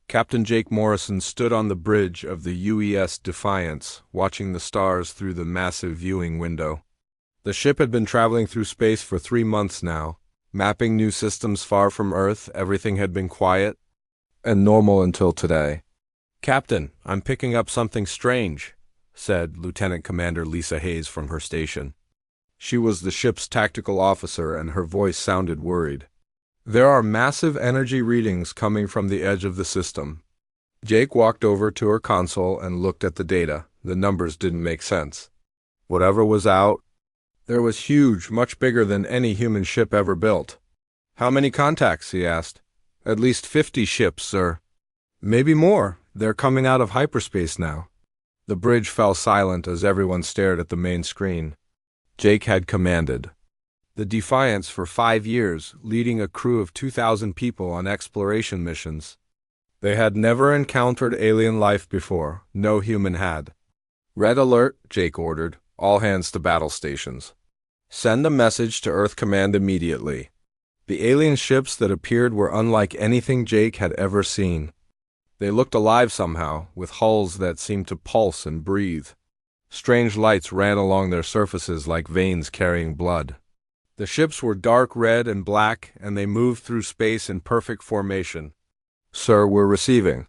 Captain Jake Morrison stood on the bridge of the UES Defiance, watching the stars through the massive viewing window. The ship had been traveling through space for 3 months now, mapping new systems far from Earth. Everything had been quiet and normal until today. "Captain, I'm picking up something strange," said Lieutenant Commander Lisa Hayes from her station. She was the ship's tactical officer, and her voice sounded worried. "There are massive energy readings coming from the edge of the system." Jake walked over to her console and looked at the data. The numbers didn't make sense. Whatever was out there was huge, much bigger than any human ship ever built. "How many contacts?" he asked. "At least 50 ships, sir." "Maybe more. They're coming out of hyperspace now." The bridge fell silent as everyone stared at the main screen. Jake had commanded the Defiance for 5 years, leading a crew of 2,000 people on exploration missions. They had never encountered alien life before. No human had. "Red alert," Jake ordered. "All hands to battle stations. Send a message to Earth Command immediately." The alien ships that appeared were unlike anything Jake had ever seen. They looked alive somehow, with hulls that seemed to pulse and breathe. Strange lights ran along their surfaces like veins carrying blood. The ships were dark red and black, and they moved through space in perfect formation. "Sir, we're receiving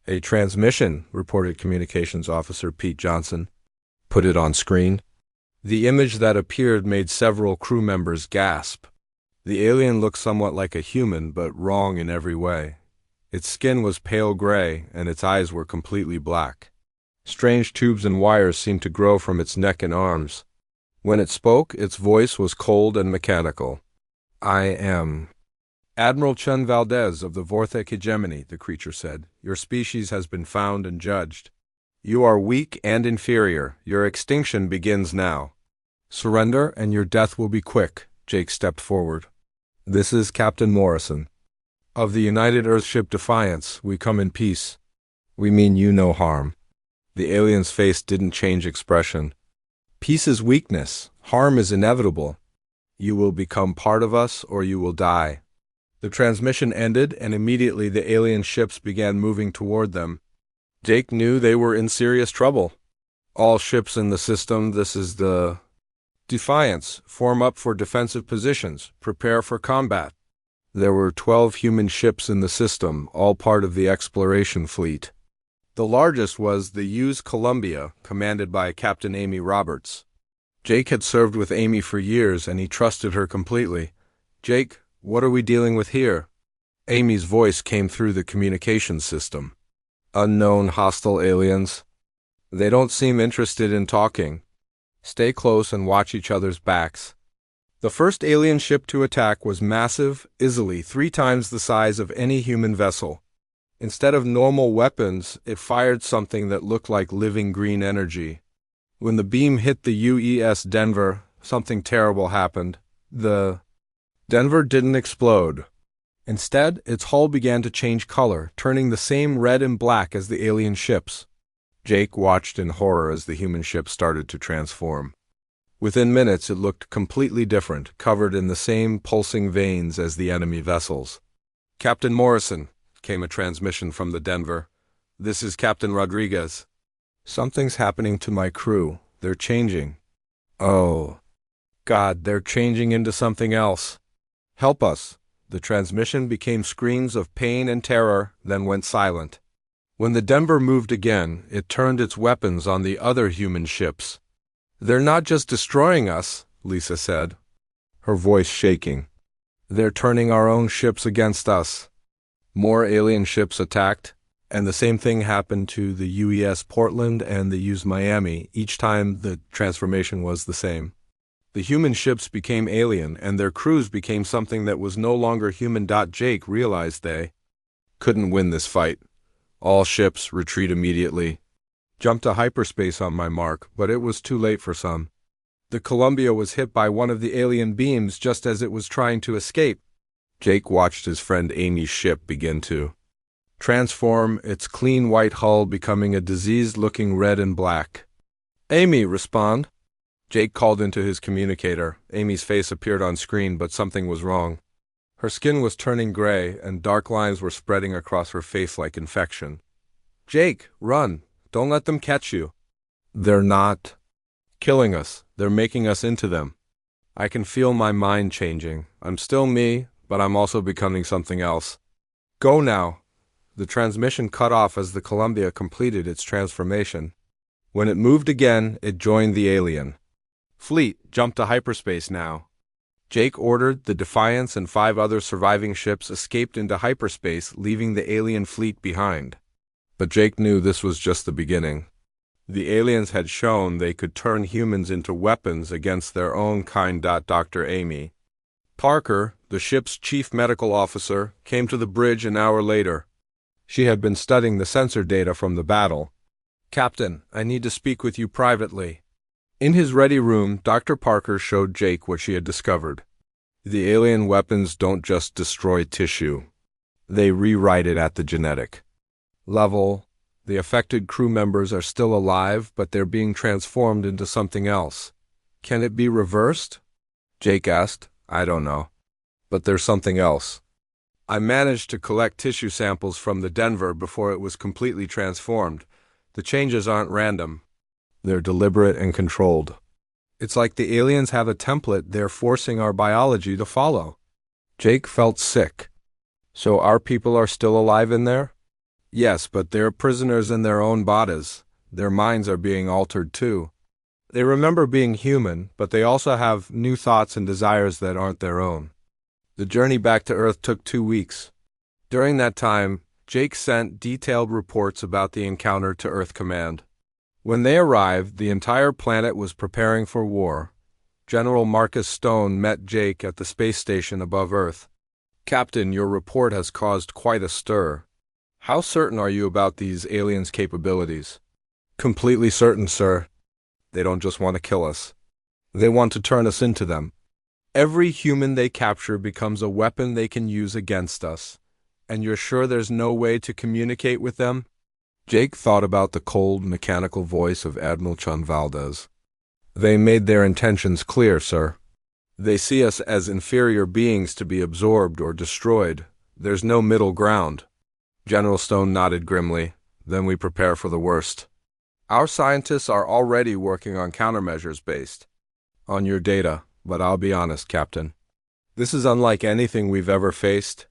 a transmission," reported Communications Officer Pete Johnson. "Put it on screen." The image that appeared made several crew members gasp. The alien looked somewhat like a human, but wrong in every way. Its skin was pale gray, and its eyes were completely black. Strange tubes and wires seemed to grow from its neck and arms. When it spoke, its voice was cold and mechanical. "I am Admiral Chun Valdez of the Vorthek Hegemony," the creature said. "Your species has been found and judged. You are weak and inferior. Your extinction begins now. Surrender, and your death will be quick." Jake stepped forward. "This is Captain Morrison. Of the United Earthship Defiance, we come in peace. We mean you no harm." The alien's face didn't change expression. "Peace is weakness. Harm is inevitable. You will become part of us, or you will die." The transmission ended, and immediately the alien ships began moving toward them. Jake knew they were in serious trouble. "All ships in the system, this is the Defiance. Form up for defensive positions. Prepare for combat." There were 12 human ships in the system, all part of the exploration fleet. The largest was the U's Columbia, commanded by Captain Amy Roberts. Jake had served with Amy for years, and he trusted her completely. "Jake, what are we dealing with here?" Amy's voice came through the communications system. "Unknown hostile aliens. They don't seem interested in talking. Stay close and watch each other's backs." The first alien ship to attack was massive, easily 3 times the size of any human vessel. Instead of normal weapons, it fired something that looked like living green energy. When the beam hit the UES Denver, something terrible happened. The Denver didn't explode. Instead, its hull began to change color, turning the same red and black as the alien ships. Jake watched in horror as the human ship started to transform. Within minutes, it looked completely different, covered in the same pulsing veins as the enemy vessels. "Captain Morrison," came a transmission from the Denver. "This is Captain Rodriguez. Something's happening to my crew. They're changing. Oh, God, they're changing into something else. Help us." The transmission became screams of pain and terror, then went silent. When the Denver moved again, it turned its weapons on the other human ships. "They're not just destroying us," Lisa said, her voice shaking. "They're turning our own ships against us." More alien ships attacked, and the same thing happened to the UES Portland and the U's Miami. Each time the transformation was the same. The human ships became alien, and their crews became something that was no longer human. Jake realized they couldn't win this fight. "All ships, retreat immediately." Jumped to hyperspace on my mark, but it was too late for some. The Columbia was hit by one of the alien beams just as it was trying to escape. Jake watched his friend Amy's ship begin to transform, its clean white hull becoming a diseased-looking red and black. "Amy, respond." Jake called into his communicator. Amy's face appeared on screen, but something was wrong. Her skin was turning gray, and dark lines were spreading across her face like infection. "Jake, run! Don't let them catch you. They're not killing us. They're making us into them. I can feel my mind changing. I'm still me, but I'm also becoming something else. Go now." The transmission cut off as the Columbia completed its transformation. When it moved again, it joined the alien fleet. "Jump to hyperspace now." Jake ordered. The Defiance and 5 other surviving ships escaped into hyperspace, leaving the alien fleet behind. But Jake knew this was just the beginning. The aliens had shown they could turn humans into weapons against their own kind. Dr. Amy Parker, the ship's chief medical officer, came to the bridge an hour later. She had been studying the sensor data from the battle. "Captain, I need to speak with you privately." In his ready room, Dr. Parker showed Jake what she had discovered. The alien weapons don't just destroy tissue. They rewrite it at the genetic level. The affected crew members are still alive, but they're being transformed into something else. "Can it be reversed?" Jake asked. "I don't know. But there's something else. I managed to collect tissue samples from the Denver before it was completely transformed. The changes aren't random. They're deliberate and controlled. It's like the aliens have a template they're forcing our biology to follow." Jake felt sick. "So our people are still alive in there?" "Yes, but they're prisoners in their own bodies. Their minds are being altered too. They remember being human, but they also have new thoughts and desires that aren't their own." The journey back to Earth took 2 weeks. During that time, Jake sent detailed reports about the encounter to Earth Command. When they arrived, the entire planet was preparing for war. General Marcus Stone met Jake at the space station above Earth. "Captain, your report has caused quite a stir. How certain are you about these aliens' capabilities?" "Completely certain, sir. They don't just want to kill us. They want to turn us into them. Every human they capture becomes a weapon they can use against us. And you're sure there's no way to communicate with them?" Jake thought about the cold, mechanical voice of Admiral Chun Valdez. "They made their intentions clear, sir. They see us as inferior beings to be absorbed or destroyed. There's no middle ground." General Stone nodded grimly. "Then we prepare for the worst. Our scientists are already working on countermeasures based on your data, but I'll be honest, Captain. This is unlike anything we've ever faced."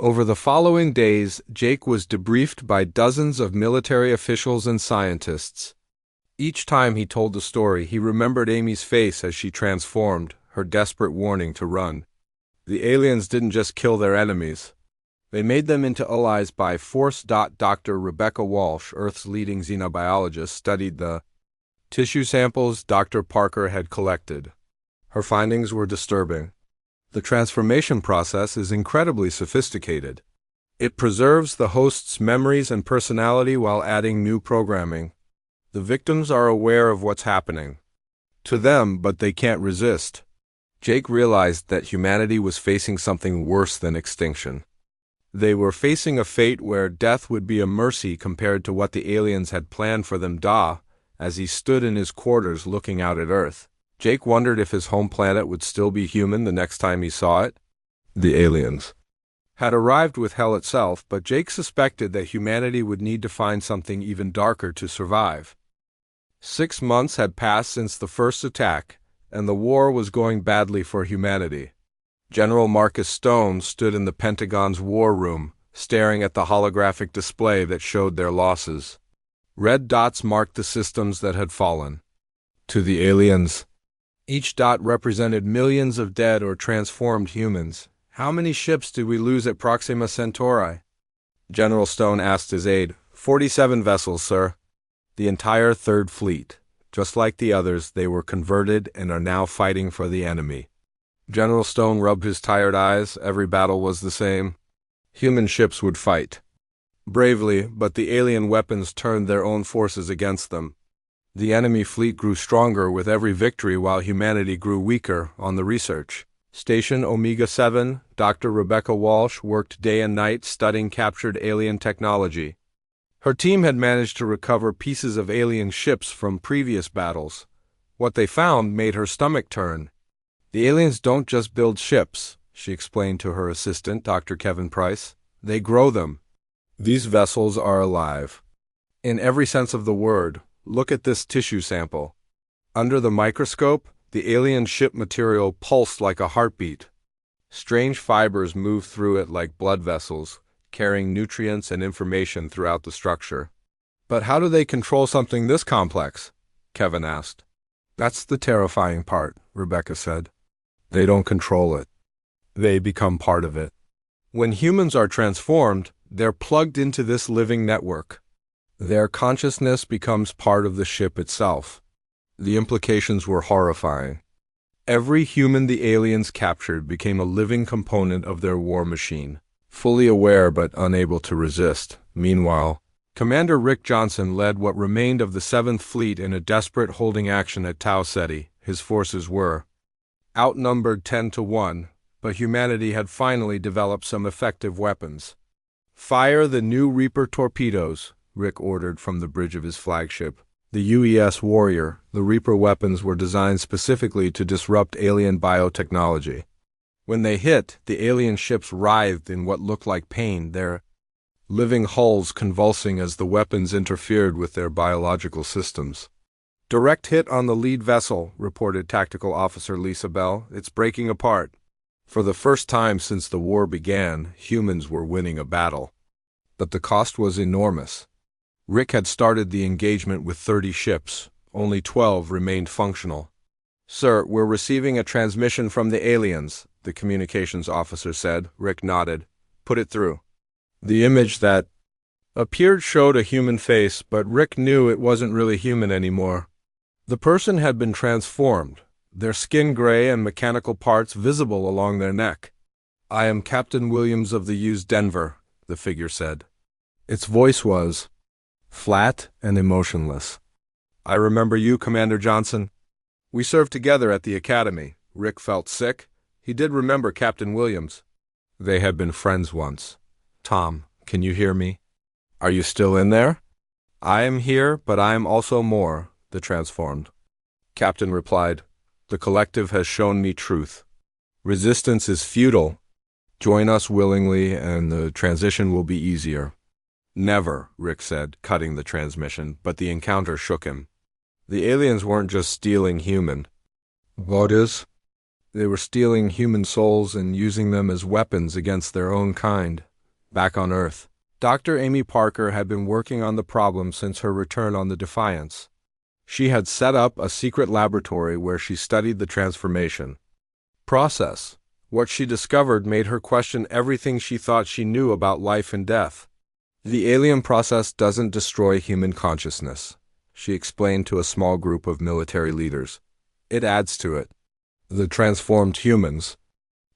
Over the following days, Jake was debriefed by dozens of military officials and scientists. Each time he told the story, he remembered Amy's face as she transformed, her desperate warning to run. The aliens didn't just kill their enemies. They made them into allies by force. Dr. Rebecca Walsh, Earth's leading xenobiologist, studied the tissue samples Dr. Parker had collected. Her findings were disturbing. The transformation process is incredibly sophisticated. It preserves the host's memories and personality while adding new programming. The victims are aware of what's happening to them, but they can't resist. Jake realized that humanity was facing something worse than extinction. They were facing a fate where death would be a mercy compared to what the aliens had planned for them. As he stood in his quarters looking out at Earth, Jake wondered if his home planet would still be human the next time he saw it. The aliens had arrived with hell itself, but Jake suspected that humanity would need to find something even darker to survive. 6 months had passed since the first attack, and the war was going badly for humanity. General Marcus Stone stood in the Pentagon's war room, staring at the holographic display that showed their losses. Red dots marked the systems that had fallen to the aliens. Each dot represented millions of dead or transformed humans. "How many ships did we lose at Proxima Centauri?" General Stone asked his aide. 47 vessels, sir. The entire Third Fleet. Just like the others, they were converted and are now fighting for the enemy. General Stone rubbed his tired eyes. Every battle was the same. Human ships would fight bravely, but the alien weapons turned their own forces against them. The enemy fleet grew stronger with every victory while humanity grew weaker on the research Station Omega 7, Dr. Rebecca Walsh worked day and night studying captured alien technology. Her team had managed to recover pieces of alien ships from previous battles. What they found made her stomach turn. The aliens don't just build ships, she explained to her assistant, Dr. Kevin Price. They grow them. These vessels are alive. In every sense of the word, look at this tissue sample. Under the microscope, the alien ship material pulsed like a heartbeat. Strange fibers moved through it like blood vessels, carrying nutrients and information throughout the structure. But how do they control something this complex? Kevin asked. That's the terrifying part, Rebecca said. They don't control it. They become part of it. When humans are transformed, they're plugged into this living network. Their consciousness becomes part of the ship itself. The implications were horrifying. Every human the aliens captured became a living component of their war machine, fully aware but unable to resist. Meanwhile, Commander Rick Johnson led what remained of the 7th Fleet in a desperate holding action at Tau Ceti. His forces were outnumbered 10-1, but humanity had finally developed some effective weapons. "Fire the new Reaper torpedoes," Rick ordered from the bridge of his flagship, the UES Warrior. The Reaper weapons were designed specifically to disrupt alien biotechnology. When they hit, the alien ships writhed in what looked like pain, their living hulls convulsing as the weapons interfered with their biological systems. "Direct hit on the lead vessel," reported Tactical Officer Lisa Bell. "It's breaking apart." For the first time since the war began, humans were winning a battle. But the cost was enormous. Rick had started the engagement with 30 ships. Only 12 remained functional. "Sir, we're receiving a transmission from the aliens," the communications officer said. Rick nodded. "Put it through." The image that appeared showed a human face, but Rick knew it wasn't really human anymore. The person had been transformed, their skin gray and mechanical parts visible along their neck. "I am Captain Williams of the USS Denver," the figure said. Its voice was flat and emotionless. "I remember you, Commander Johnson. We served together at the academy." Rick felt sick. He did remember Captain Williams. They had been friends once. "Tom, can you hear me? Are you still in there?" "I am here, but I am also more," the transformed captain replied. "The collective has shown me truth. Resistance is futile. Join us willingly, and the transition will be easier." "Never," Rick said, cutting the transmission, but the encounter shook him. The aliens weren't just stealing human bodies. They were stealing human souls and using them as weapons against their own kind. Back on Earth, Dr. Amy Parker had been working on the problem since her return on the Defiance. She had set up a secret laboratory where she studied the transformation process. What she discovered made her question everything she thought she knew about life and death. "The alien process doesn't destroy human consciousness," she explained to a small group of military leaders. "It adds to it. The transformed humans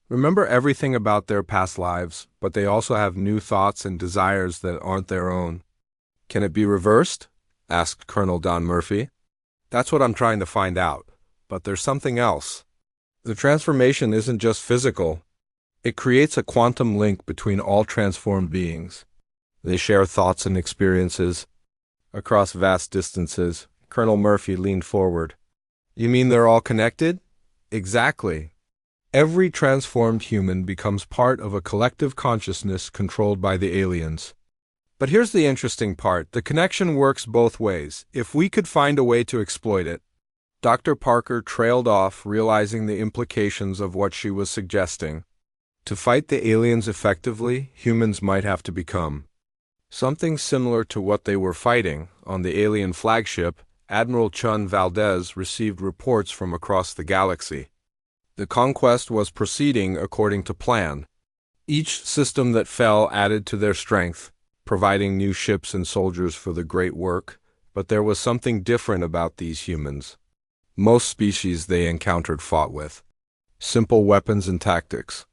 remember everything about their past lives, but they also have new thoughts and desires that aren't their own." "Can it be reversed?" asked Colonel Don Murphy. "That's what I'm trying to find out. But there's something else. The transformation isn't just physical. It creates a quantum link between all transformed beings. They share thoughts and experiences across vast distances." Colonel Murphy leaned forward. "You mean they're all connected?" "Exactly. Every transformed human becomes part of a collective consciousness controlled by the aliens. But here's the interesting part. The connection works both ways, if we could find a way to exploit it." Dr. Parker trailed off, realizing the implications of what she was suggesting. To fight the aliens effectively, humans might have to become something similar to what they were fighting. On the alien flagship, Admiral Chun Valdez received reports from across the galaxy. The conquest was proceeding according to plan. Each system that fell added to their strength, providing new ships and soldiers for the great work. But there was something different about these humans. Most species they encountered fought with simple weapons and tactics.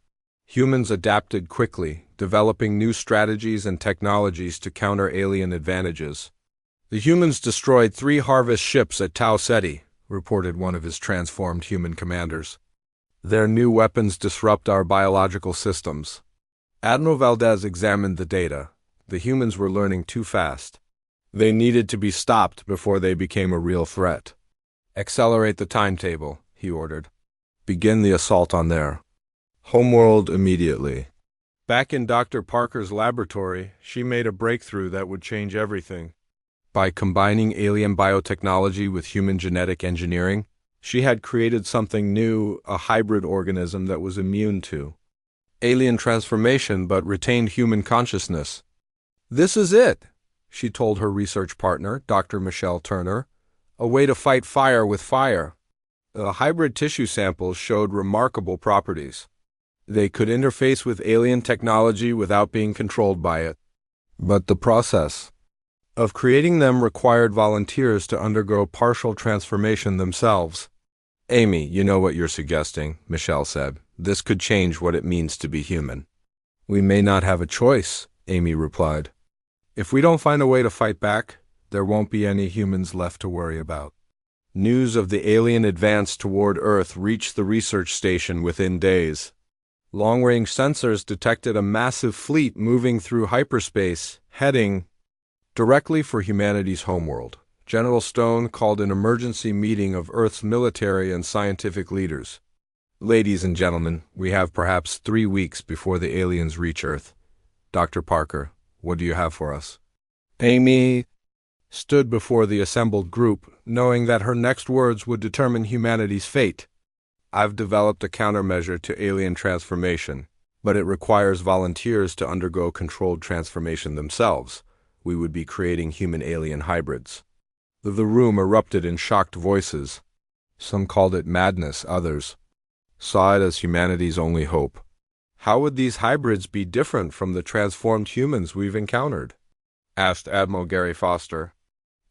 Humans adapted quickly, developing new strategies and technologies to counter alien advantages. "The humans destroyed 3 Harvest ships at Tau Ceti," reported one of his transformed human commanders. "Their new weapons disrupt our biological systems." Admiral Valdez examined the data. The humans were learning too fast. They needed to be stopped before they became a real threat. "Accelerate the timetable," he ordered. "Begin the assault on their Homeworld immediately. Back in Dr. Parker's laboratory, she made a breakthrough that would change everything. By combining alien biotechnology with human genetic engineering, she had created something new, a hybrid organism that was immune to alien transformation but retained human consciousness. "This is it," she told her research partner, Dr. Michelle Turner, "a way to fight fire with fire." The hybrid tissue samples showed remarkable properties. They could interface with alien technology without being controlled by it. But the process of creating them required volunteers to undergo partial transformation themselves. "Amy, you know what you're suggesting," Michelle said. "This could change what it means to be human." "We may not have a choice," Amy replied. "If we don't find a way to fight back, there won't be any humans left to worry about." News of the alien advance toward Earth reached the research station within days. Long-range sensors detected a massive fleet moving through hyperspace, heading directly for humanity's homeworld. General Stone called an emergency meeting of Earth's military and scientific leaders. "Ladies and gentlemen, we have perhaps 3 weeks before the aliens reach Earth. Dr. Parker, what do you have for us?" Amy stood before the assembled group, knowing that her next words would determine humanity's fate. "I've developed a countermeasure to alien transformation, but it requires volunteers to undergo controlled transformation themselves. We would be creating human-alien hybrids." The room erupted in shocked voices. Some called it madness, others saw it as humanity's only hope. "How would these hybrids be different from the transformed humans we've encountered?" asked Admiral Gary Foster.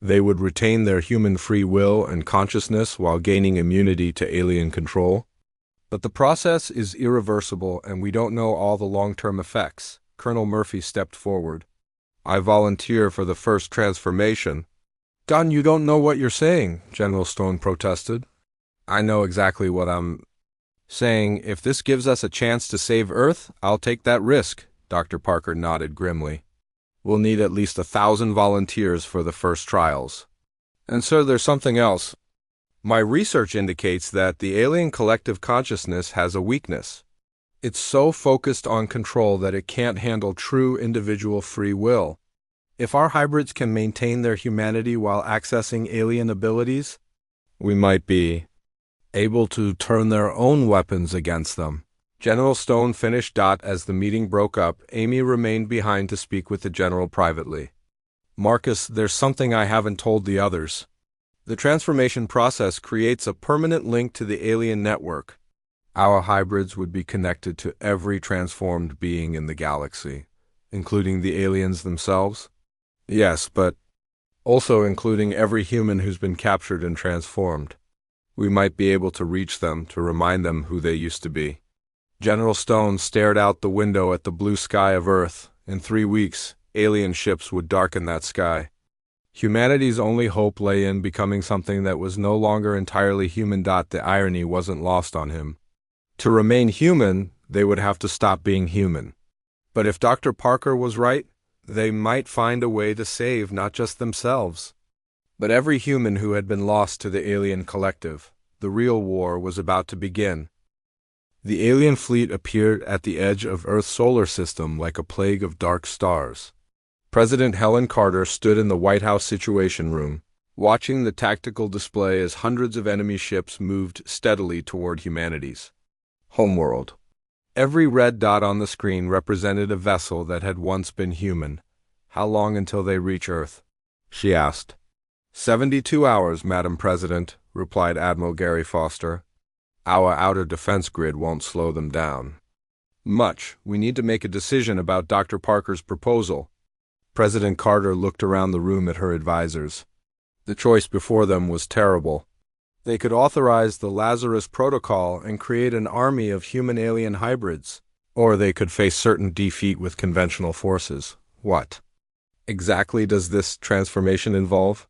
"They would retain their human free will and consciousness while gaining immunity to alien control. But the process is irreversible and we don't know all the long-term effects." Colonel Murphy stepped forward. "I volunteer for the first transformation." "Don, you don't know what you're saying," General Stone protested. "I know exactly what I'm saying. If this gives us a chance to save Earth, I'll take that risk." Dr. Parker nodded grimly. "We'll need at least 1,000 volunteers for the first trials. And sir, there's something else. My research indicates that the alien collective consciousness has a weakness. It's so focused on control that it can't handle true individual free will. If our hybrids can maintain their humanity while accessing alien abilities, we might be able to turn their own weapons against them." General Stone finished. As the meeting broke up, Amy remained behind to speak with the general privately. "Marcus, there's something I haven't told the others. The transformation process creates a permanent link to the alien network. Our hybrids would be connected to every transformed being in the galaxy, including the aliens themselves." "Yes, but also including every human who's been captured and transformed. We might be able to reach them to remind them who they used to be." General Stone stared out the window at the blue sky of Earth. In 3 weeks, alien ships would darken that sky. Humanity's only hope lay in becoming something that was no longer entirely human. The irony wasn't lost on him. To remain human, they would have to stop being human. But if Dr. Parker was right, they might find a way to save not just themselves, but every human who had been lost to the alien collective. The real war was about to begin. The alien fleet appeared at the edge of Earth's solar system like a plague of dark stars. President Helen Carter stood in the White House Situation Room, watching the tactical display as hundreds of enemy ships moved steadily toward humanity's homeworld. Every red dot on the screen represented a vessel that had once been human. "How long until they reach Earth?" she asked. 72 hours, Madam President," replied Admiral Gary Foster. "Our outer defense grid won't slow them down much. We need to make a decision about Dr. Parker's proposal." President Carter looked around the room at her advisors. The choice before them was terrible. They could authorize the Lazarus Protocol and create an army of human-alien hybrids, or they could face certain defeat with conventional forces. What exactly does this transformation involve?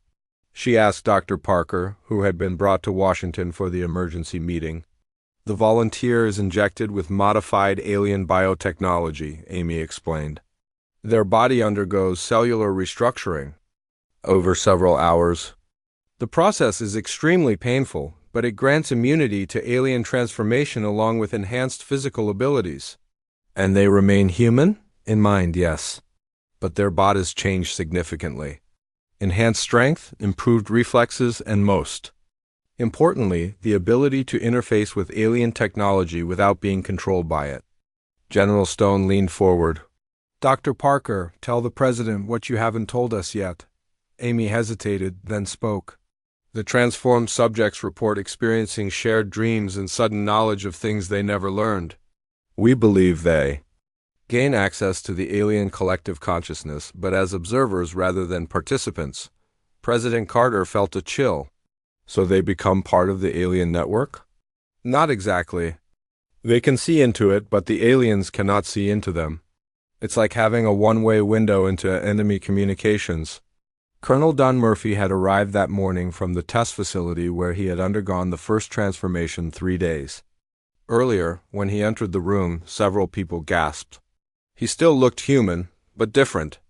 She asked Dr. Parker, who had been brought to Washington for the emergency meeting. "The volunteer is injected with modified alien biotechnology," Amy explained. "Their body undergoes cellular restructuring over several hours. The process is extremely painful, but it grants immunity to alien transformation along with enhanced physical abilities. And they remain human? In mind, yes. But their bodies change significantly. Enhanced strength, improved reflexes, and most importantly, the ability to interface with alien technology without being controlled by it. General Stone leaned forward. Dr. Parker, tell the President what you haven't told us yet. Amy hesitated, then spoke. The transformed subjects report experiencing shared dreams and sudden knowledge of things they never learned. We believe they gain access to the alien collective consciousness, but as observers rather than participants. President Carter felt a chill. So they become part of the alien network? Not exactly. They can see into it, but the aliens cannot see into them. It's like having a one-way window into enemy communications. Colonel Don Murphy had arrived that morning from the test facility where he had undergone the first transformation 3 days. Earlier, when he entered the room, several people gasped. He still looked human, but different.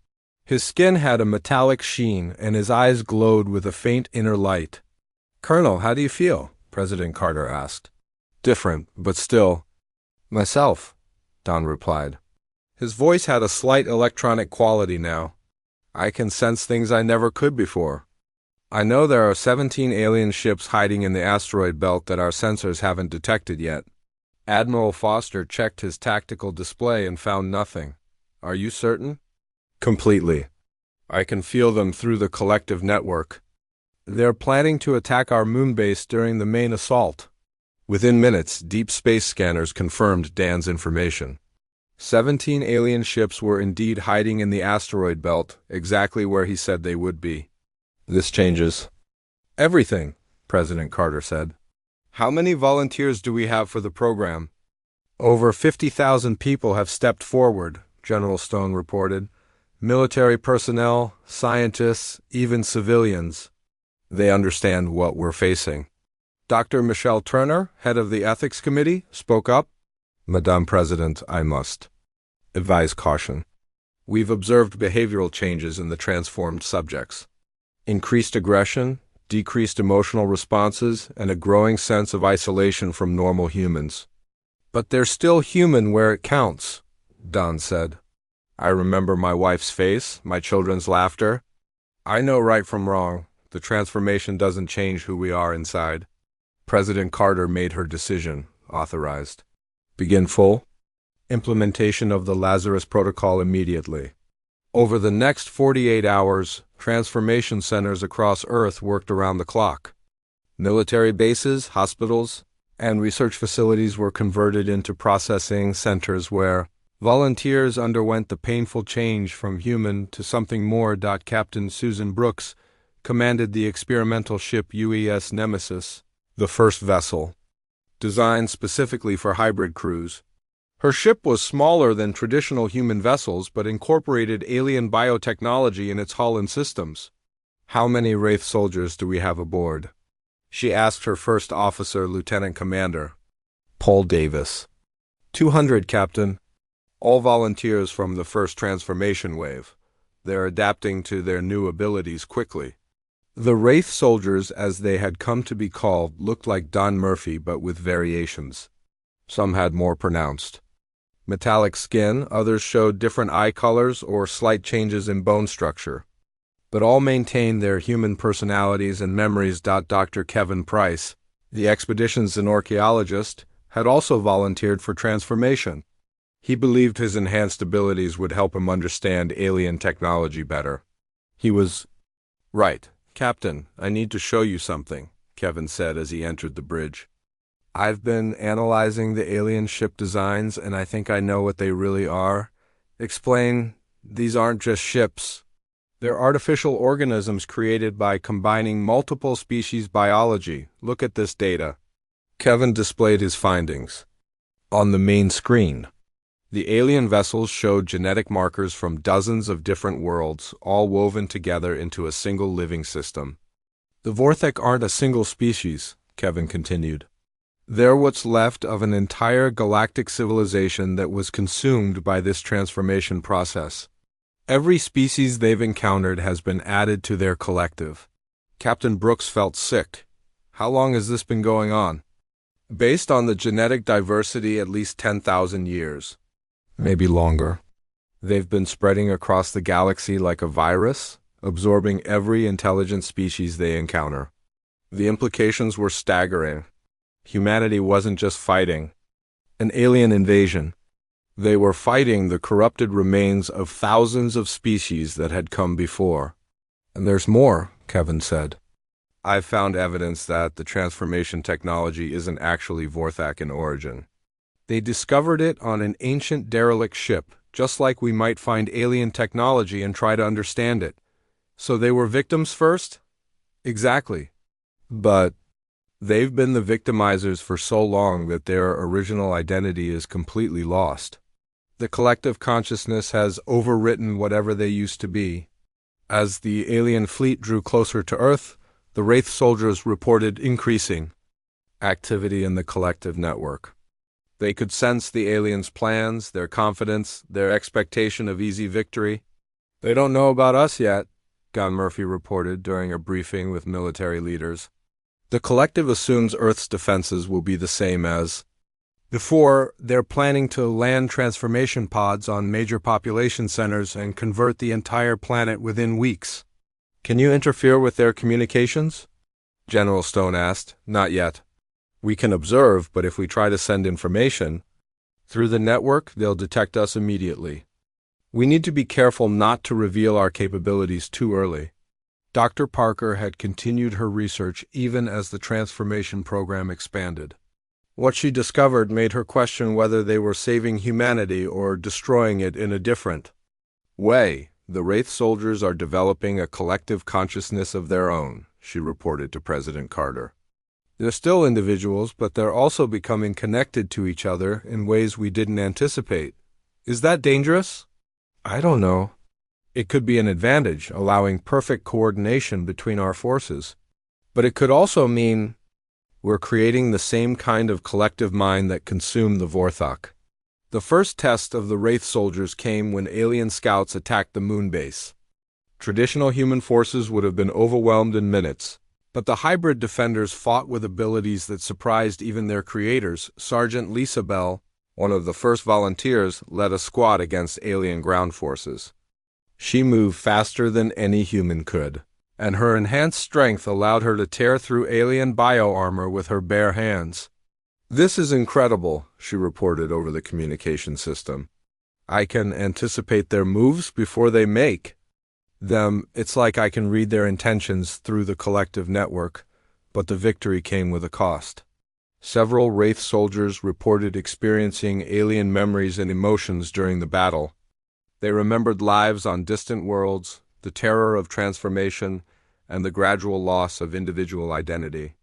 His skin had a metallic sheen, and his eyes glowed with a faint inner light. Colonel, how do you feel? President Carter asked. Different, but still. Myself, Don replied. His voice had a slight electronic quality now. I can sense things I never could before. I know there are 17 alien ships hiding in the asteroid belt that our sensors haven't detected yet. Admiral Foster checked his tactical display and found nothing. Are you certain? Completely. I can feel them through the collective network. They're planning to attack our moon base during the main assault. Within minutes, deep space scanners confirmed Dan's information. 17 alien ships were indeed hiding in the asteroid belt, exactly where he said they would be. This changes everything, President Carter said. How many volunteers do we have for the program? Over 50,000 people have stepped forward, General Stone reported. Military personnel, scientists, even civilians. They understand what we're facing. Dr. Michelle Turner, head of the Ethics Committee, spoke up. Madame President, I must advise caution. We've observed behavioral changes in the transformed subjects. Increased aggression, decreased emotional responses, and a growing sense of isolation from normal humans. But they're still human where it counts, Don said. I remember my wife's face, my children's laughter. I know right from wrong. The transformation doesn't change who we are inside. President Carter made her decision, authorized. Begin full implementation of the Lazarus Protocol immediately. Over the next 48 hours, transformation centers across Earth worked around the clock. Military bases, hospitals, and research facilities were converted into processing centers where volunteers underwent the painful change from human to something more. Captain Susan Brooks commanded the experimental ship UES Nemesis, the first vessel, designed specifically for hybrid crews. Her ship was smaller than traditional human vessels but incorporated alien biotechnology in its hull and systems. How many Wraith soldiers do we have aboard? She asked her first officer, Lieutenant Commander, Paul Davis. 200, Captain. All volunteers from the first transformation wave. They're adapting to their new abilities quickly. The Wraith soldiers, as they had come to be called, looked like Don Murphy but with variations. Some had more pronounced metallic skin, others showed different eye colors or slight changes in bone structure. But all maintained their human personalities and memories. Dr. Kevin Price, the expedition's archaeologist, had also volunteered for transformation. He believed his enhanced abilities would help him understand alien technology better. He was right. Captain, I need to show you something, Kevin said as he entered the bridge. I've been analyzing the alien ship designs, and I think I know what they really are. Explain, these aren't just ships. They're artificial organisms created by combining multiple species biology. Look at this data. Kevin displayed his findings. On the main screen, the alien vessels showed genetic markers from dozens of different worlds, all woven together into a single living system. The Vorthek aren't a single species, Kevin continued. They're what's left of an entire galactic civilization that was consumed by this transformation process. Every species they've encountered has been added to their collective. Captain Brooks felt sick. How long has this been going on? Based on the genetic diversity, at least 10,000 years. Maybe longer. They've been spreading across the galaxy like a virus, absorbing every intelligent species they encounter. The implications were staggering. Humanity wasn't just fighting an alien invasion. They were fighting the corrupted remains of thousands of species that had come before. And there's more, Kevin said. I've found evidence that the transformation technology isn't actually Vorthak in origin. They discovered it on an ancient derelict ship, just like we might find alien technology and try to understand it. So they were victims first? Exactly. But they've been the victimizers for so long that their original identity is completely lost. The collective consciousness has overwritten whatever they used to be. As the alien fleet drew closer to Earth, the Wraith soldiers reported increasing activity in the collective network. They could sense the aliens' plans, their confidence, their expectation of easy victory. They don't know about us yet, John Murphy reported during a briefing with military leaders. The collective assumes Earth's defenses will be the same as before. They're planning to land transformation pods on major population centers and convert the entire planet within weeks. Can you interfere with their communications? General Stone asked. Not yet. We can observe, but if we try to send information through the network, they'll detect us immediately. We need to be careful not to reveal our capabilities too early. Dr. Parker had continued her research even as the transformation program expanded. What she discovered made her question whether they were saving humanity or destroying it in a different way. The Wraith soldiers are developing a collective consciousness of their own, she reported to President Carter. They're still individuals, but they're also becoming connected to each other in ways we didn't anticipate. Is that dangerous? I don't know. It could be an advantage, allowing perfect coordination between our forces. But it could also mean we're creating the same kind of collective mind that consumed the Vorthok. The first test of the Wraith soldiers came when alien scouts attacked the moon base. Traditional human forces would have been overwhelmed in minutes, but the hybrid defenders fought with abilities that surprised even their creators. Sergeant Lisa Bell, one of the first volunteers, led a squad against alien ground forces. She moved faster than any human could, and her enhanced strength allowed her to tear through alien bioarmor with her bare hands. This is incredible, she reported over the communication system. I can anticipate their moves before they make them. It's like I can read their intentions through the collective network, but the victory came with a cost. Several Wraith soldiers reported experiencing alien memories and emotions during the battle. They remembered lives on distant worlds, the terror of transformation, and the gradual loss of individual identity.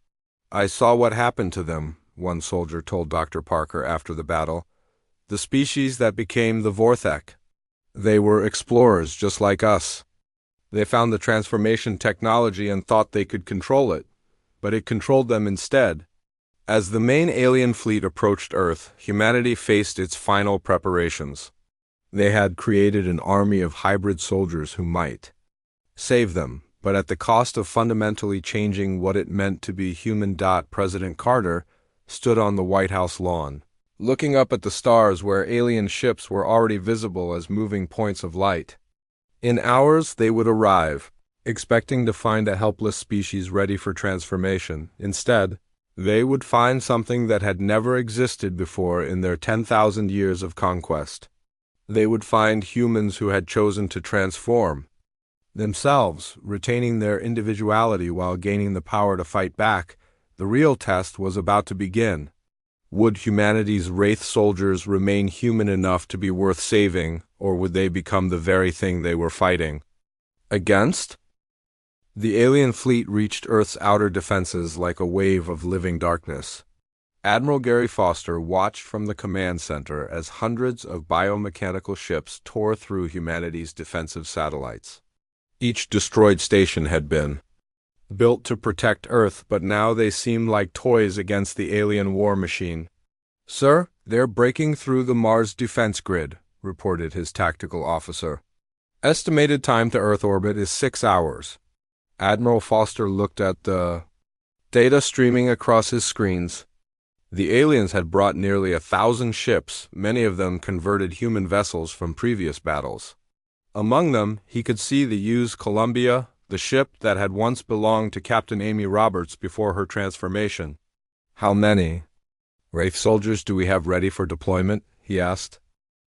I saw what happened to them, one soldier told Dr. Parker after the battle. The species that became the Vorthak. They were explorers just like us. They found the transformation technology and thought they could control it, but it controlled them instead. As the main alien fleet approached Earth, humanity faced its final preparations. They had created an army of hybrid soldiers who might save them, but at the cost of fundamentally changing what it meant to be human. President Carter stood on the White House lawn, looking up at the stars where alien ships were already visible as moving points of light. In hours they would arrive, expecting to find a helpless species ready for transformation. Instead, they would find something that had never existed before in their 10,000 years of conquest. They would find humans who had chosen to transform themselves, retaining their individuality while gaining the power to fight back. The real test was about to begin. Would humanity's Wraith soldiers remain human enough to be worth saving, or would they become the very thing they were fighting against? The alien fleet reached Earth's outer defenses like a wave of living darkness. Admiral Gary Foster watched from the command center as hundreds of biomechanical ships tore through humanity's defensive satellites. Each destroyed station had been built to protect Earth, but now they seemed like toys against the alien war machine. Sir, they're breaking through the Mars defense grid, reported his tactical officer. Estimated time to Earth orbit is 6 hours. Admiral Foster looked at the data streaming across his screens. The aliens had brought nearly 1,000 ships, many of them converted human vessels from previous battles. Among them, he could see the USS Columbia, the ship that had once belonged to Captain Amy Roberts before her transformation. "How many Wraith soldiers do we have ready for deployment?" he asked.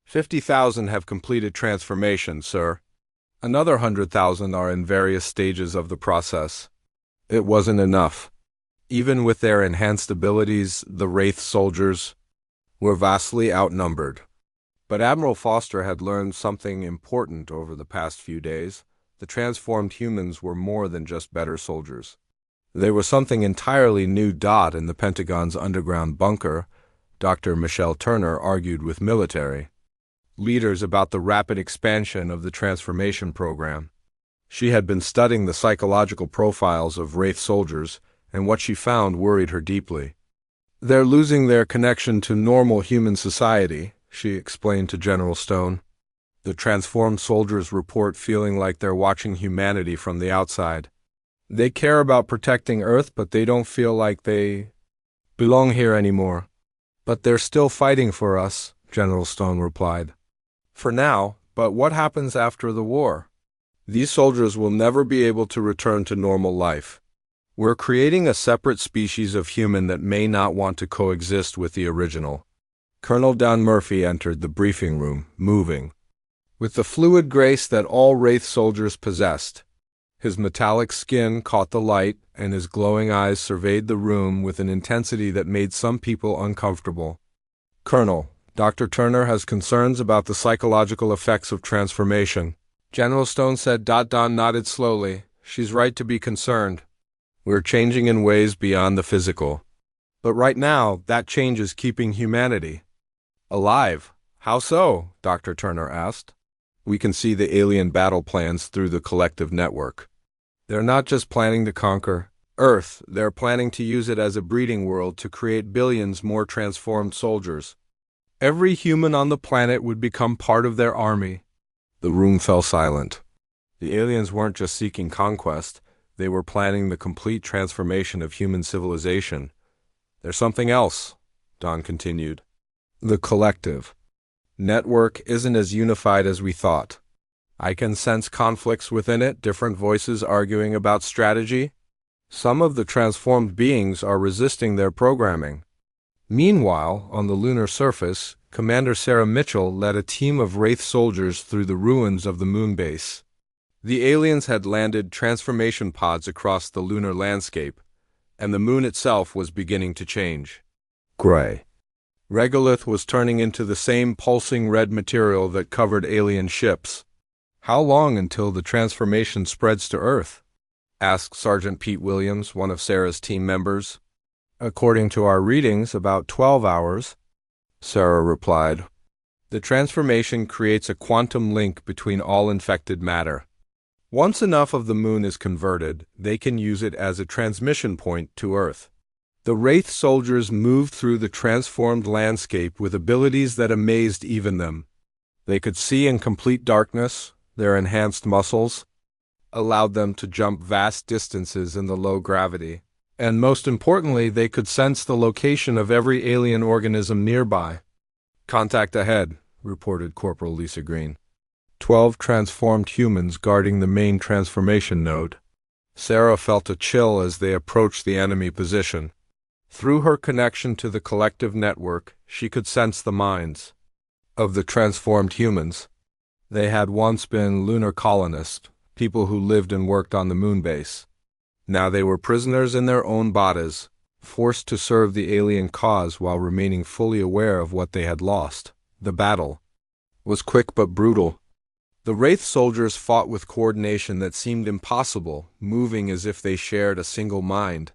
50,000 have completed transformation, sir. Another 100,000 are in various stages of the process. It wasn't enough. Even with their enhanced abilities, the Wraith soldiers were vastly outnumbered. But Admiral Foster had learned something important over the past few days. The transformed humans were more than just better soldiers. They were something entirely new. In the Pentagon's underground bunker, Dr. Michelle Turner argued with military leaders about the rapid expansion of the transformation program. She had been studying the psychological profiles of Wraith soldiers, and what she found worried her deeply. "They're losing their connection to normal human society," she explained to General Stone. "The transformed soldiers report feeling like they're watching humanity from the outside. They care about protecting Earth, but they don't feel like they belong here anymore." "But they're still fighting for us," General Stone replied. "For now, but what happens after the war? These soldiers will never be able to return to normal life. We're creating a separate species of human that may not want to coexist with the original." Colonel Don Murphy entered the briefing room, moving with the fluid grace that all Wraith soldiers possessed. His metallic skin caught the light, and his glowing eyes surveyed the room with an intensity that made some people uncomfortable. "Colonel, Dr. Turner has concerns about the psychological effects of transformation," General Stone said. Don nodded slowly. "She's right to be concerned. We're changing in ways beyond the physical. But right now, that change is keeping humanity alive." "How so?" Dr. Turner asked. "We can see the alien battle plans through the collective network. They're not just planning to conquer Earth, they're planning to use it as a breeding world to create billions more transformed soldiers. Every human on the planet would become part of their army." The room fell silent. The aliens weren't just seeking conquest, they were planning the complete transformation of human civilization. "There's something else," Don continued. "The collective network isn't as unified as we thought. I can sense conflicts within it, different voices arguing about strategy. Some of the transformed beings are resisting their programming." Meanwhile, on the lunar surface, Commander Sarah Mitchell led a team of Wraith soldiers through the ruins of the moon base. The aliens had landed transformation pods across the lunar landscape, and the moon itself was beginning to change. Gray. Regolith was turning into the same pulsing red material that covered alien ships. "How long until the transformation spreads to Earth?" asked Sergeant Pete Williams, one of Sarah's team members. "According to our readings, about 12 hours, Sarah replied. "The transformation creates a quantum link between all infected matter. Once enough of the moon is converted, they can use it as a transmission point to Earth." The Wraith soldiers moved through the transformed landscape with abilities that amazed even them. They could see in complete darkness. Their enhanced muscles allowed them to jump vast distances in the low gravity. And most importantly, they could sense the location of every alien organism nearby. "Contact ahead," reported Corporal Lisa Green. 12 transformed humans guarding the main transformation node. Sarah felt a chill as they approached the enemy position. Through her connection to the collective network, she could sense the minds of the transformed humans. They had once been lunar colonists, people who lived and worked on the moon base. Now they were prisoners in their own bodies, forced to serve the alien cause while remaining fully aware of what they had lost. The battle was quick but brutal. The Wraith soldiers fought with coordination that seemed impossible, moving as if they shared a single mind.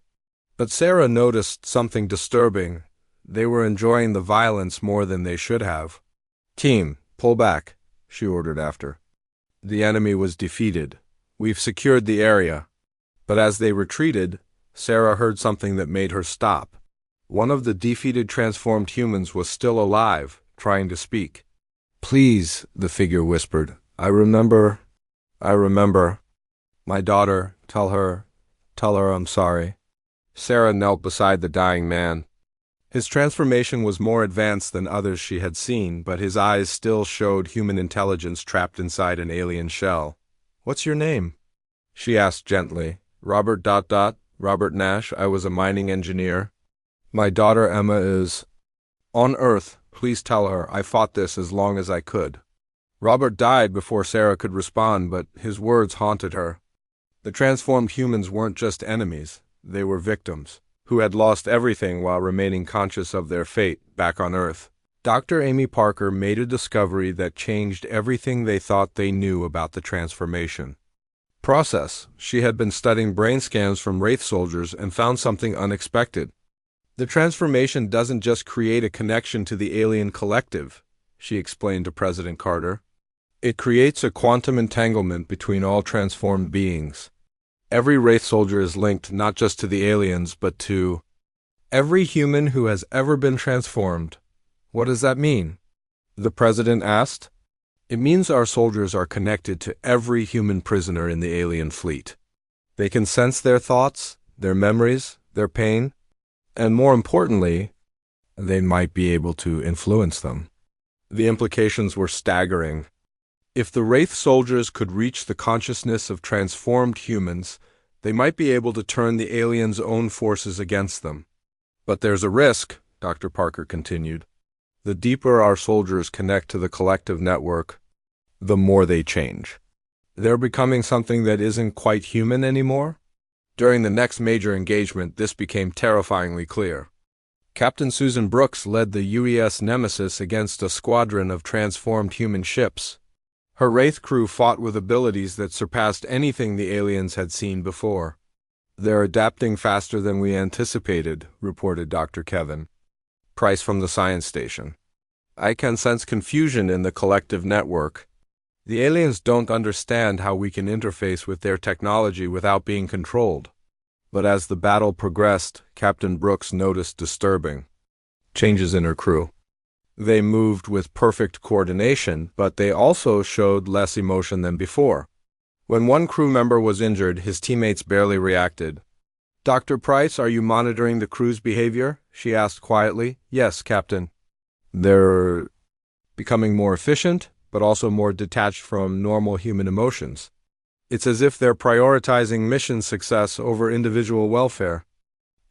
But Sarah noticed something disturbing. They were enjoying the violence more than they should have. "Team, pull back," she ordered after. "The enemy was defeated. We've secured the area." But as they retreated, Sarah heard something that made her stop. One of the defeated transformed humans was still alive, trying to speak. "Please," the figure whispered. I remember. My daughter, tell her I'm sorry." Sarah knelt beside the dying man. His transformation was more advanced than others she had seen, but his eyes still showed human intelligence trapped inside an alien shell. "What's your name?" she asked gently. Robert. Robert Nash. I was a mining engineer. My daughter Emma is on Earth. Please tell her I fought this as long as I could. Robert died before Sarah could respond, but his words haunted her. The transformed humans weren't just enemies, they were victims, who had lost everything while remaining conscious of their fate back on Earth. Dr. Amy Parker made a discovery that changed everything they thought they knew about the transformation process. She had been studying brain scans from Wraith soldiers and found something unexpected. The transformation doesn't just create a connection to the alien collective, she explained to President Carter. It creates a quantum entanglement between all transformed beings. Every Wraith soldier is linked not just to the aliens, but to every human who has ever been transformed. What does that mean? The President asked. It means our soldiers are connected to every human prisoner in the alien fleet. They can sense their thoughts, their memories, their pain, and more importantly, they might be able to influence them. The implications were staggering. If the Wraith soldiers could reach the consciousness of transformed humans, they might be able to turn the aliens' own forces against them. But there's a risk, Dr. Parker continued. The deeper our soldiers connect to the collective network, the more they change. They're becoming something that isn't quite human anymore. During the next major engagement, this became terrifyingly clear. Captain Susan Brooks led the UES Nemesis against a squadron of transformed human ships. Her Wraith crew fought with abilities that surpassed anything the aliens had seen before. They're adapting faster than we anticipated, reported Dr. Kevin Price from the science station. I can sense confusion in the collective network. The aliens don't understand how we can interface with their technology without being controlled. But as the battle progressed, Captain Brooks noticed disturbing changes in her crew. They moved with perfect coordination, but they also showed less emotion than before. When one crew member was injured, his teammates barely reacted. Dr. Price, are you monitoring the crew's behavior? She asked quietly. Yes, Captain. They're becoming more efficient, but also more detached from normal human emotions. It's as if they're prioritizing mission success over individual welfare.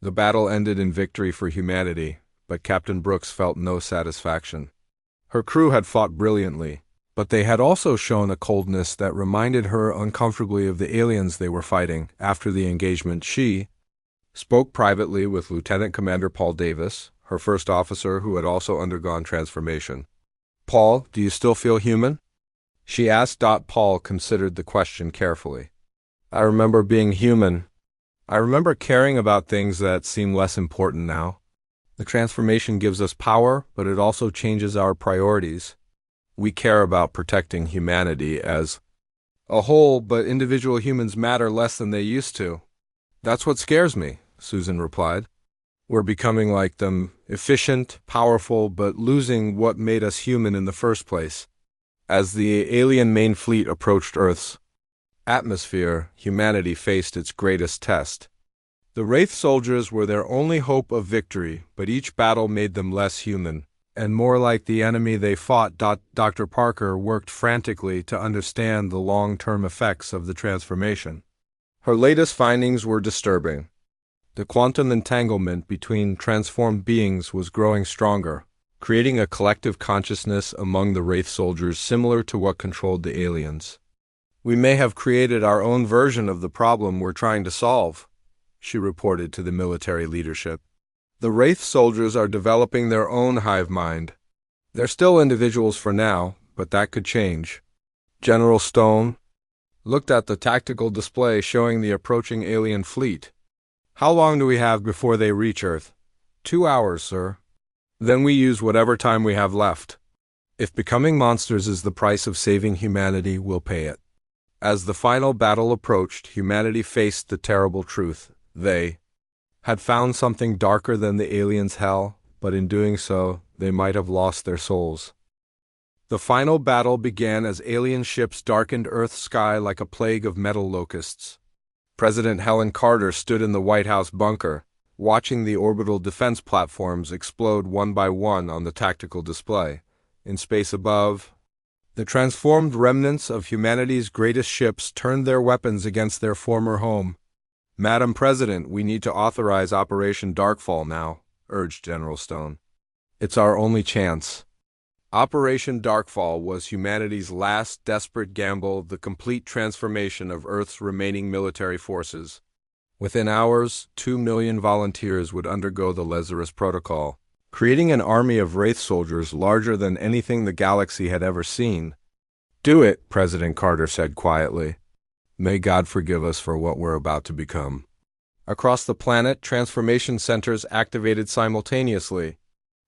The battle ended in victory for humanity, but Captain Brooks felt no satisfaction. Her crew had fought brilliantly, but they had also shown a coldness that reminded her uncomfortably of the aliens they were fighting. After the engagement, she spoke privately with Lieutenant Commander Paul Davis, her first officer who had also undergone transformation. Paul, do you still feel human? She asked. Paul considered the question carefully. I remember being human. I remember caring about things that seem less important now. The transformation gives us power, but it also changes our priorities. We care about protecting humanity as a whole, but individual humans matter less than they used to. That's what scares me, Susan replied. We're becoming like them, efficient, powerful, but losing what made us human in the first place. As the alien main fleet approached Earth's atmosphere, humanity faced its greatest test. The Wraith soldiers were their only hope of victory, but each battle made them less human, and more like the enemy they fought. Dr. Parker worked frantically to understand the long-term effects of the transformation. Her latest findings were disturbing. The quantum entanglement between transformed beings was growing stronger, creating a collective consciousness among the Wraith soldiers similar to what controlled the aliens. We may have created our own version of the problem we're trying to solve, she reported to the military leadership. The Wraith soldiers are developing their own hive mind. They're still individuals for now, but that could change. General Stone looked at the tactical display showing the approaching alien fleet. How long do we have before they reach Earth? 2 hours, sir. Then we use whatever time we have left. If becoming monsters is the price of saving humanity, we'll pay it. As the final battle approached, humanity faced the terrible truth. They had found something darker than the aliens' hell, but in doing so, they might have lost their souls. The final battle began as alien ships darkened Earth's sky like a plague of metal locusts. President Helen Carter stood in the White House bunker, watching the orbital defense platforms explode one by one on the tactical display. In space above, the transformed remnants of humanity's greatest ships turned their weapons against their former home. "Madam President, we need to authorize Operation Darkfall now," urged General Stone. "It's our only chance." Operation Darkfall was humanity's last desperate gamble, the complete transformation of Earth's remaining military forces. Within hours, 2 million volunteers would undergo the Lazarus Protocol, creating an army of Wraith soldiers larger than anything the galaxy had ever seen. "Do it," President Carter said quietly. "May God forgive us for what we're about to become." Across the planet, transformation centers activated simultaneously.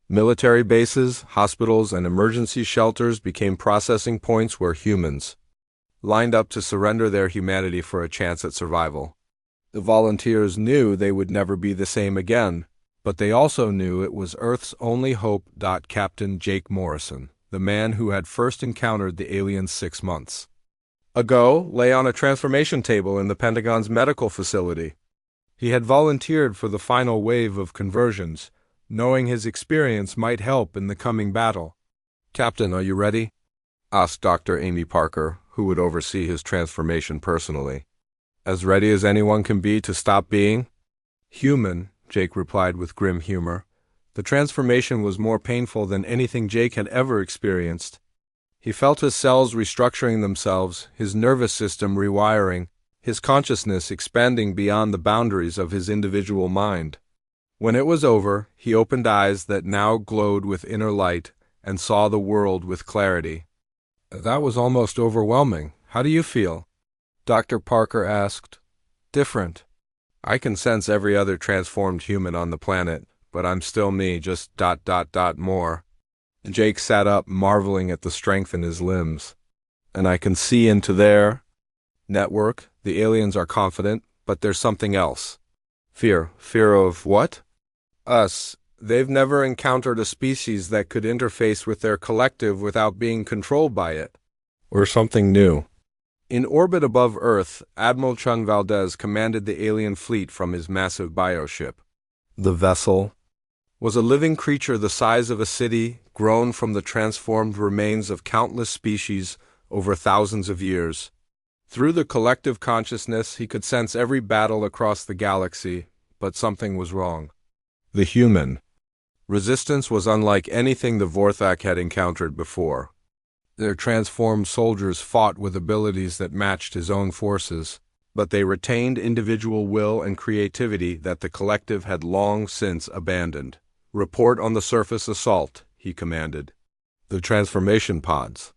Military bases, hospitals, and emergency shelters became processing points where humans lined up to surrender their humanity for a chance at survival. The volunteers knew they would never be the same again, but they also knew it was Earth's only hope. Captain Jake Morrison, the man who had first encountered the aliens 6 months ago, lay on a transformation table in the Pentagon's medical facility. He had volunteered for the final wave of conversions, knowing his experience might help in the coming battle. "Captain, are you ready?" asked Dr. Amy Parker, who would oversee his transformation personally. "As ready as anyone can be to stop being human," Jake replied with grim humor. The transformation was more painful than anything Jake had ever experienced. He felt his cells restructuring themselves, his nervous system rewiring, his consciousness expanding beyond the boundaries of his individual mind. When it was over, he opened eyes that now glowed with inner light and saw the world with clarity. "That was almost overwhelming. How do you feel?" Dr. Parker asked. "Different. I can sense every other transformed human on the planet, but I'm still me, just ... more." Jake sat up, marveling at the strength in his limbs. "And I can see into their network. The aliens are confident, but there's something else. Fear. Fear of what?" "Us. They've never encountered a species that could interface with their collective without being controlled by it. Or something new." In orbit above Earth, Admiral Chun Valdez commanded the alien fleet from his massive bioship. The vessel was a living creature the size of a city, grown from the transformed remains of countless species over thousands of years. Through the collective consciousness, he could sense every battle across the galaxy, but something was wrong. The human resistance was unlike anything the Vorthak had encountered before. Their transformed soldiers fought with abilities that matched his own forces, but they retained individual will and creativity that the collective had long since abandoned. "Report on the surface assault," he commanded. "The transformation pods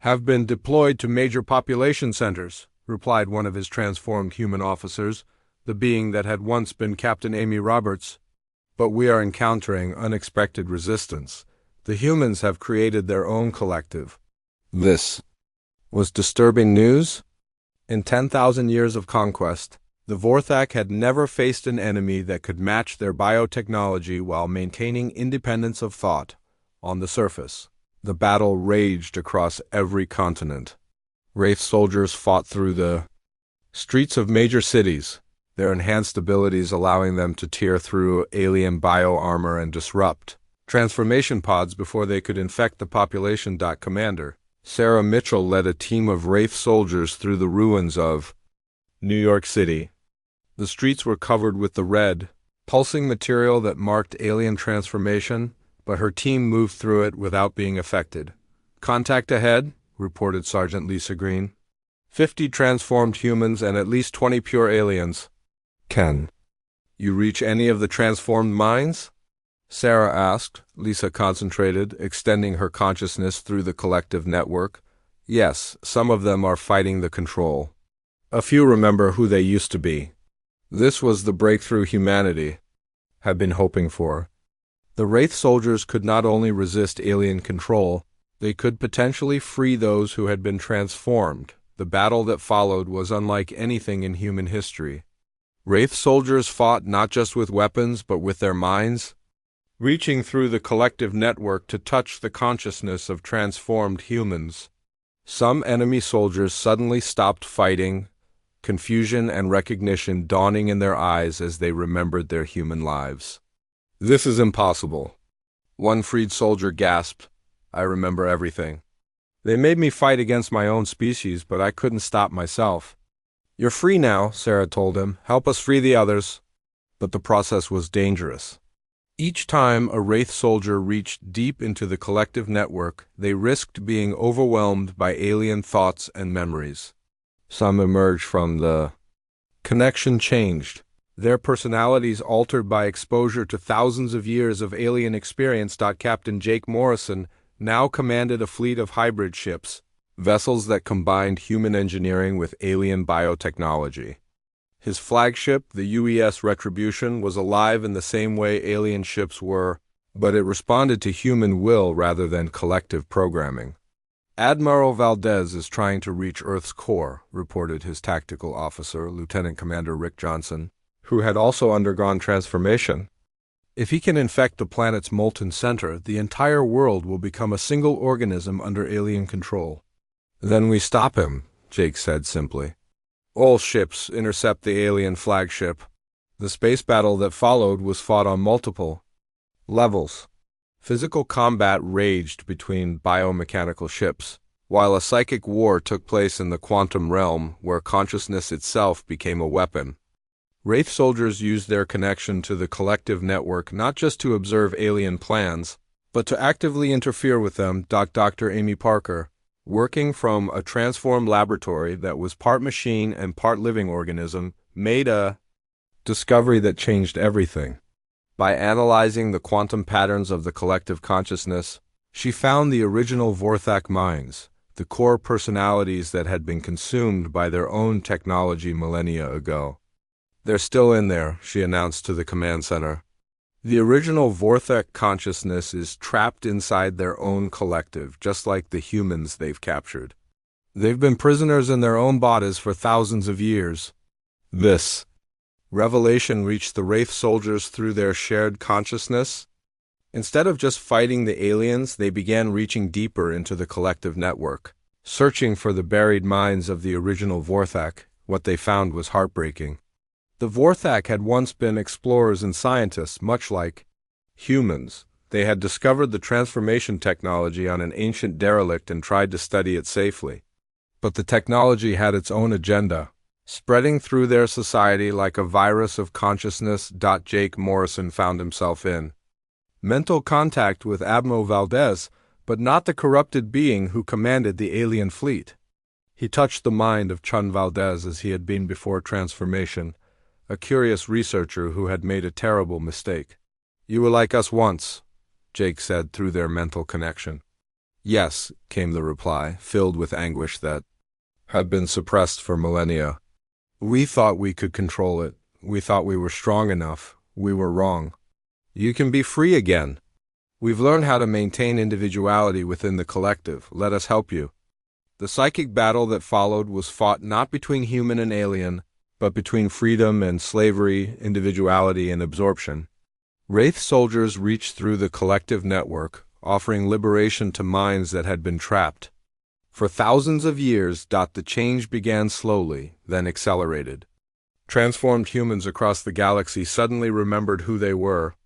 have been deployed to major population centers," replied one of his transformed human officers, the being that had once been Captain Amy Roberts. "But we are encountering unexpected resistance. The humans have created their own collective." This was disturbing news. In 10,000 years of conquest, the Vorthak had never faced an enemy that could match their biotechnology while maintaining independence of thought. On the surface, the battle raged across every continent. Wraith soldiers fought through the streets of major cities, their enhanced abilities allowing them to tear through alien bio-armor and disrupt transformation pods before they could infect the population. Commander Sarah Mitchell led a team of Wraith soldiers through the ruins of New York City. The streets were covered with the red, pulsing material that marked alien transformation, but her team moved through it without being affected. "Contact ahead," reported Sergeant Lisa Green. 50 transformed humans and at least 20 pure aliens. "Can you reach any of the transformed minds?" Sarah asked. Lisa concentrated, extending her consciousness through the collective network. "Yes, some of them are fighting the control. A few remember who they used to be." This was the breakthrough humanity had been hoping for. The Wraith soldiers could not only resist alien control, they could potentially free those who had been transformed. The battle that followed was unlike anything in human history. Wraith soldiers fought not just with weapons, but with their minds, reaching through the collective network to touch the consciousness of transformed humans. Some enemy soldiers suddenly stopped fighting, confusion and recognition dawning in their eyes as they remembered their human lives. "This is impossible." One freed soldier gasped, "I remember everything. They made me fight against my own species, but I couldn't stop myself." "You're free now," Sarah told him. "Help us free the others." But the process was dangerous. Each time a Wraith soldier reached deep into the collective network, they risked being overwhelmed by alien thoughts and memories. Some emerged from the connection changed, their personalities altered by exposure to thousands of years of alien experience. Captain Jake Morrison now commanded a fleet of hybrid ships, vessels that combined human engineering with alien biotechnology. His flagship, the UES Retribution, was alive in the same way alien ships were, but it responded to human will rather than collective programming. "Admiral Valdez is trying to reach Earth's core," reported his tactical officer, Lieutenant Commander Rick Johnson, who had also undergone transformation. "If he can infect the planet's molten center, the entire world will become a single organism under alien control." "Then we stop him," Jake said simply. "All ships intercept the alien flagship." The space battle that followed was fought on multiple levels. Physical combat raged between biomechanical ships, while a psychic war took place in the quantum realm where consciousness itself became a weapon. Wraith soldiers used their connection to the collective network not just to observe alien plans, but to actively interfere with them. Dr. Amy Parker, working from a transformed laboratory that was part machine and part living organism, made a discovery that changed everything. By analyzing the quantum patterns of the collective consciousness, she found the original Vorthak minds, the core personalities that had been consumed by their own technology millennia ago. "They're still in there," she announced to the command center. "The original Vorthak consciousness is trapped inside their own collective, just like the humans they've captured. They've been prisoners in their own bodies for thousands of years." This revelation reached the Wraith soldiers through their shared consciousness. Instead of just fighting the aliens, they began reaching deeper into the collective network, searching for the buried minds of the original Vorthak. What they found was heartbreaking. The Vorthak had once been explorers and scientists, much like humans. They had discovered the transformation technology on an ancient derelict and tried to study it safely. But the technology had its own agenda, spreading through their society like a virus of consciousness. Jake Morrison found himself in mental contact with Admiral Valdez, but not the corrupted being who commanded the alien fleet. He touched the mind of Chun Valdez as he had been before transformation, a curious researcher who had made a terrible mistake. "You were like us once," Jake said through their mental connection. "Yes," came the reply, filled with anguish that had been suppressed for millennia. "We thought we could control it. We thought we were strong enough. We were wrong. You can be free again. We've learned how to maintain individuality within the collective. Let us help you." The psychic battle that followed was fought not between human and alien, but between freedom and slavery, individuality and absorption. Wraith soldiers reached through the collective network, offering liberation to minds that had been trapped. For thousands of years, the change began slowly, then accelerated. Transformed humans across the galaxy suddenly remembered who they were.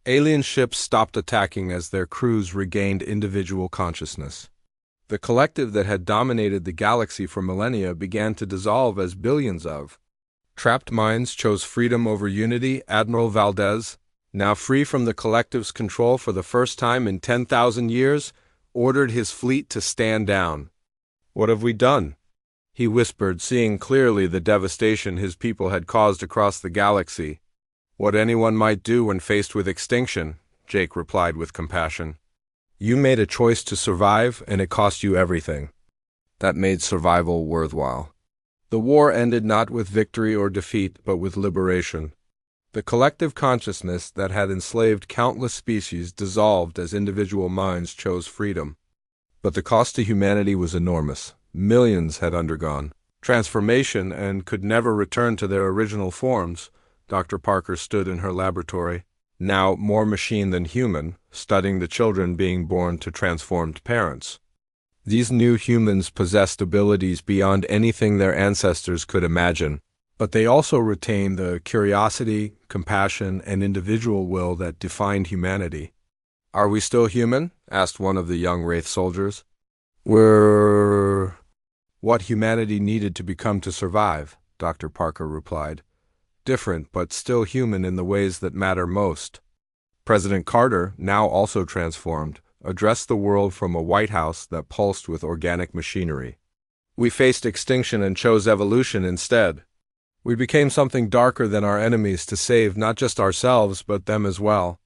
Alien ships stopped attacking as their crews regained individual consciousness. The collective that had dominated the galaxy for millennia began to dissolve as billions of trapped minds chose freedom over unity. Admiral Valdez, now free from the collective's control for the first time in 10,000 years, ordered his fleet to stand down. "What have we done?" he whispered, seeing clearly the devastation his people had caused across the galaxy. "What anyone might do when faced with extinction," Jake replied with compassion. "You made a choice to survive, and it cost you everything. That made survival worthwhile." The war ended not with victory or defeat, but with liberation. The collective consciousness that had enslaved countless species dissolved as individual minds chose freedom. But the cost to humanity was enormous. Millions had undergone transformation and could never return to their original forms. Dr. Parker stood in her laboratory, now more machine than human, studying the children being born to transformed parents. These new humans possessed abilities beyond anything their ancestors could imagine, but they also retained the curiosity, compassion, and individual will that defined humanity. "Are we still human?" asked one of the young Wraith soldiers. "We're what humanity needed to become to survive," Dr. Parker replied. "Different, but still human in the ways that matter most." President Carter, now also transformed, addressed the world from a White House that pulsed with organic machinery. "We faced extinction and chose evolution instead. We became something darker than our enemies to save not just ourselves, but them as well.